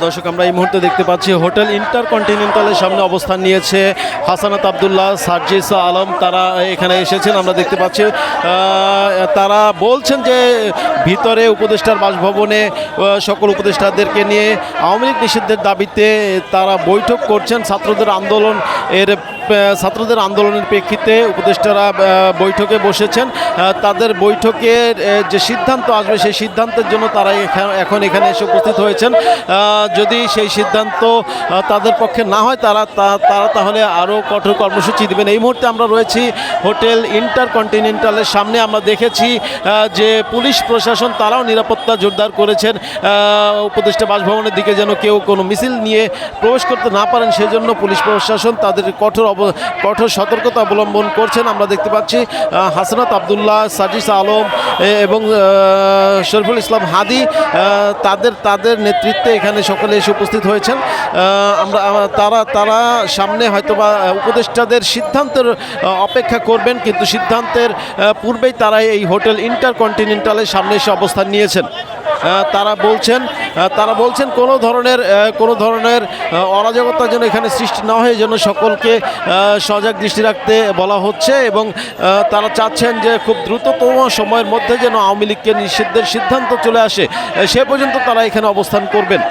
দর্শক আমরা এই মুহূর্তে দেখতে পাচ্ছি হোটেল ইন্টারকন্টিনেন্টালের সামনে অবস্থান নিয়েছে হাসানাত আবদুল্লাহ, সার্জিস আলম, তারা এখানে এসেছেন। আমরা দেখতে পাচ্ছি তারা বলছেন যে ভিতরে উপদেষ্টার বাসভবনে সকল উপদেষ্টাদেরকে নিয়ে আওয়ামী লীগ নিষিদ্ধের দাবিতে তারা বৈঠক করছেন। ছাত্রদের আন্দোলনের প্রেক্ষিতে উপদেষ্টারা বৈঠকে বসেছেন। তাদের বৈঠকের যে সিদ্ধান্ত আসবে সেই সিদ্ধান্তের জন্য তারা এখন এখানে এসে উপস্থিত হয়েছেন। যদি সেই সিদ্ধান্ত তাদের পক্ষে না হয় তারা তাহলে আরও কঠোর কর্মসূচি দেবেন। এই মুহূর্তে আমরা রয়েছি হোটেল ইন্টারকন্টিনেন্টালের সামনে। আমরা দেখেছি যে পুলিশ প্রশাসন তারাও নিরাপত্তা জোরদার করেছেন। উপদেষ্টা বাসভবনের দিকে যেন কেউ কোনো মিছিল নিয়ে প্রবেশ করতে না পারেন সেজন্য পুলিশ প্রশাসন তাদের কঠোর সতর্কতা অবলম্বন করছেন। আমরা দেখতে পাচ্ছি হাসানাত আবদুল্লাহ, সার্জিস আলম এবং শরীফুল ইসলাম হাদি তাদের নেতৃত্বে এখানে সকলে এসে উপস্থিত হয়েছেন। তারা সামনে হয়তোবা উপদেষ্টাদের সিদ্ধান্তের অপেক্ষা করবেন, কিন্তু সিদ্ধান্তের পূর্বেই তারা এই হোটেল ইন্টারকন্টিনেন্টালের সামনে এসে অবস্থান নিয়েছেন। তারা বলছেন কোনো ধরনের অরাজকতা যেন এখানে সৃষ্টি না হয়, যেন সকলকে সজাগ দৃষ্টি রাখতে বলা হচ্ছে এবং তারা চাচ্ছেন যে খুব দ্রুততম সময়ের মধ্যে যেন আওয়ামী লীগকে নিষিদ্ধের সিদ্ধান্ত চলে আসে সে পর্যন্ত তারা এখানে অবস্থান করবেন।